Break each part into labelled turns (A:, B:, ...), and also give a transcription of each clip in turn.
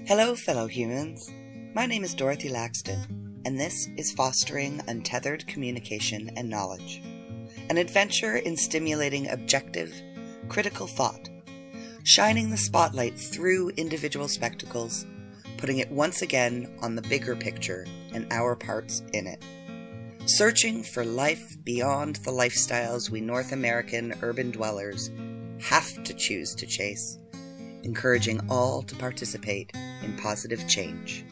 A: Hello, fellow humans. My name is Dorothy Laxton, and this is Fostering Untethered Communication and Knowledge, an adventure in stimulating objective, critical thought, shining the spotlight through individual spectacles, putting it once again on the bigger picture and our parts in it. Searching for life beyond the lifestyles we North American urban dwellers have to choose to chase, encouraging all to participate in positive change.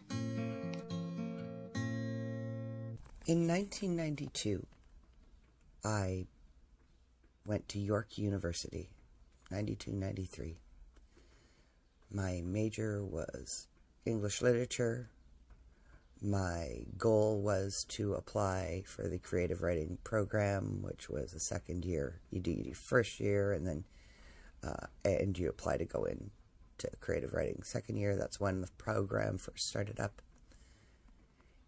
A: In 1992, I went to York University, 92-93. My major was English literature. My goal was to apply for the creative writing program, which was a second year. You do your first year, and then and you apply to go in to creative writing second year. That's when the program first started up.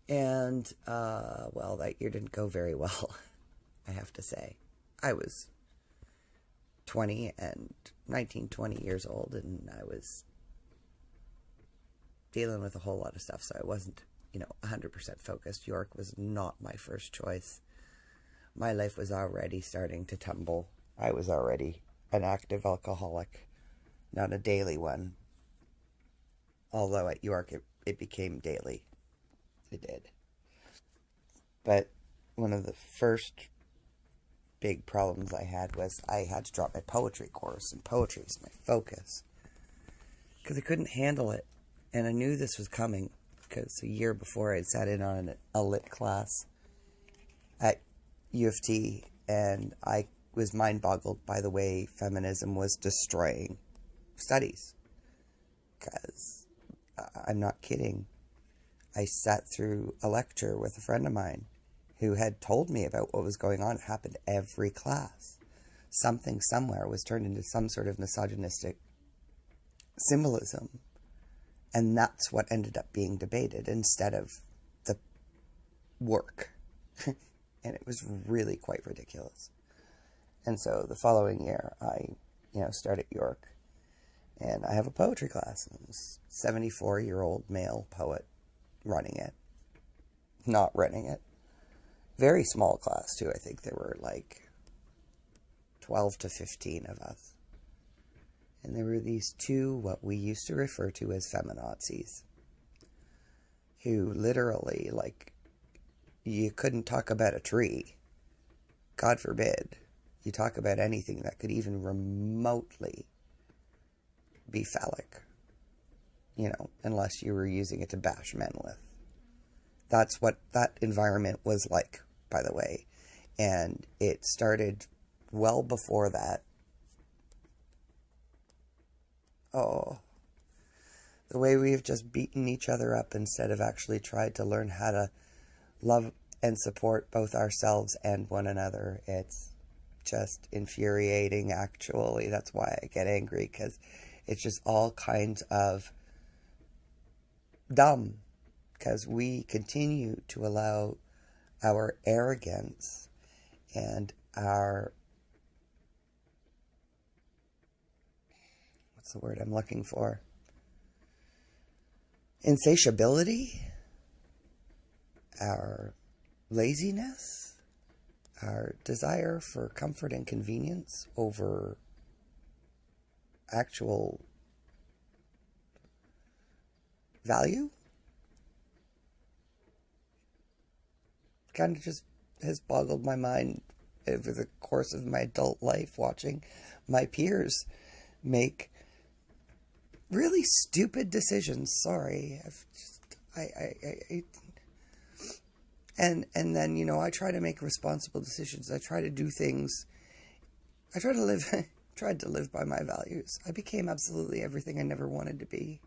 A: And, well, that year didn't go very well, I have to say. I was 20 years old, and I was dealing with a whole lot of stuff, so I wasn't, 100% focused. York was not my first choice. My life was already starting to tumble. I was already an active alcoholic, not a daily one. Although at York it became daily. It did. But one of the first big problems I had was I had to drop my poetry course, and poetry is my focus. Because I couldn't handle it. And I knew this was coming, because a year before I had sat in on a lit class at U of T, and I was mind-boggled by the way feminism was destroying studies. Because, I'm not kidding, I sat through a lecture with a friend of mine who had told me about what was going on. It happened every class. Something somewhere was turned into some sort of misogynistic symbolism. And that's what ended up being debated instead of the work. And it was really quite ridiculous. And so the following year, I, start at York. And I have a poetry class. And this 74-year-old male poet running it. Not running it. Very small class, too. I think there were like 12 to 15 of us. And there were these two, what we used to refer to as feminazis, who literally, you couldn't talk about a tree. God forbid you talk about anything that could even remotely be phallic, unless you were using it to bash men with. That's what that environment was like, by the way. And it started well before that. Oh, the way we've just beaten each other up instead of actually tried to learn how to love and support both ourselves and one another. It's just infuriating, actually. That's why I get angry, because it's just all kinds of dumb, because we continue to allow our arrogance and our, what's the word I'm looking for? Insatiability, our laziness, our desire for comfort and convenience over actual value, kind of just has boggled my mind over the course of my adult life, watching my peers make really stupid decisions. Sorry, and then I try to make responsible decisions. I try to do things. I try to live. Tried to live by my values. I became absolutely everything I never wanted to be.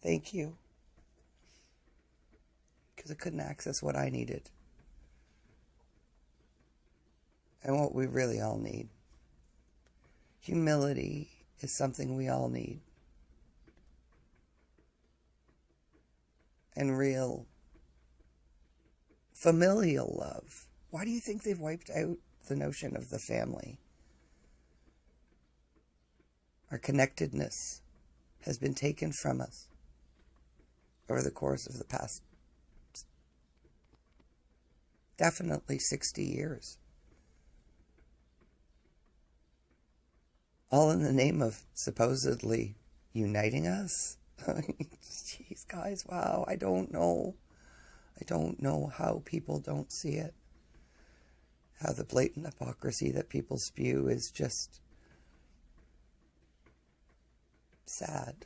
A: Thank you. Because I couldn't access what I needed. And what we really all need. Humility is something we all need. And real familial love. Why do you think they've wiped out the notion of the family? Our connectedness has been taken from us over the course of the past definitely 60 years. All in the name of supposedly uniting us? Jeez, guys, wow, I don't know. I don't know how people don't see it. How the blatant hypocrisy that people spew is just sad.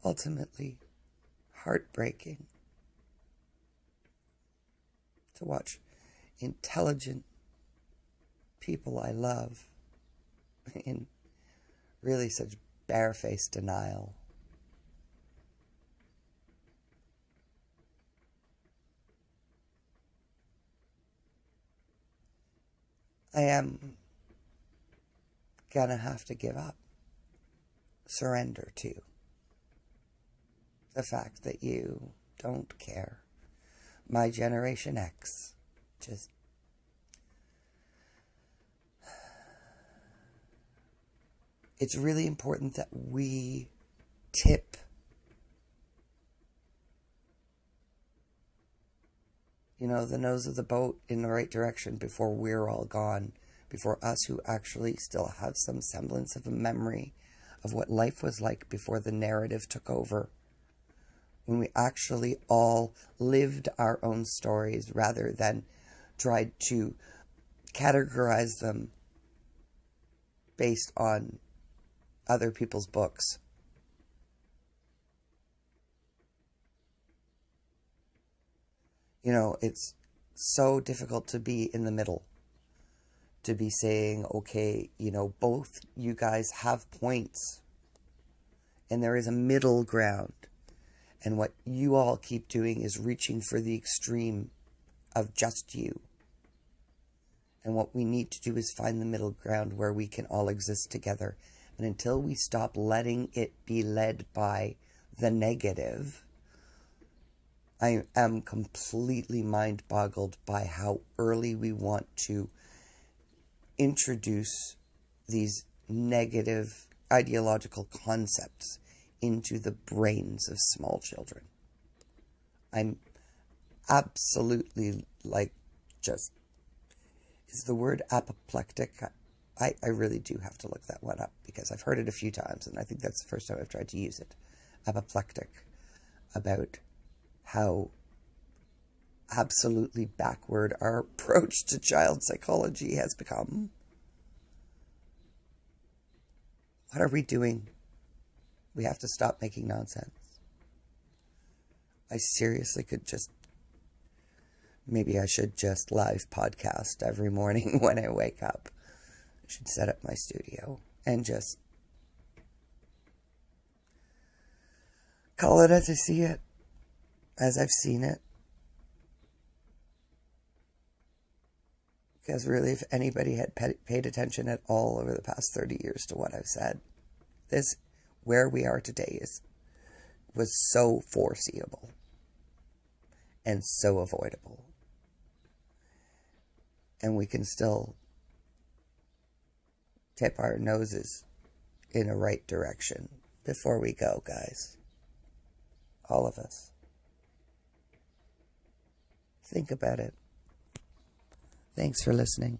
A: Ultimately, heartbreaking. To watch intelligent people I love in really such barefaced denial. I am gonna have to give up, surrender to the fact that you don't care. My Generation X just it's really important that we tip the nose of the boat in the right direction before we're all gone, before us who actually still have some semblance of a memory of what life was like before the narrative took over. When we actually all lived our own stories rather than tried to categorize them based on other people's books. It's so difficult to be in the middle. To be saying, okay, both you guys have points. And there is a middle ground. And what you all keep doing is reaching for the extreme of just you. And what we need to do is find the middle ground where we can all exist together. And until we stop letting it be led by the negative, I am completely mind-boggled by how early we want to introduce these negative ideological concepts into the brains of small children. I'm absolutely is the word apoplectic? I really do have to look that one up because I've heard it a few times and I think that's the first time I've tried to use it. Apoplectic. About how absolutely backward our approach to child psychology has become. What are we doing? We have to stop making nonsense. I seriously could maybe I should just live podcast every morning when I wake up. I should set up my studio and just call it as I see it, as I've seen it. Because really, if anybody had paid attention at all over the past 30 years to what I've said, where we are today was so foreseeable and so avoidable. And we can still tip our noses in a right direction before we go, guys. All of us. Think about it. Thanks for listening.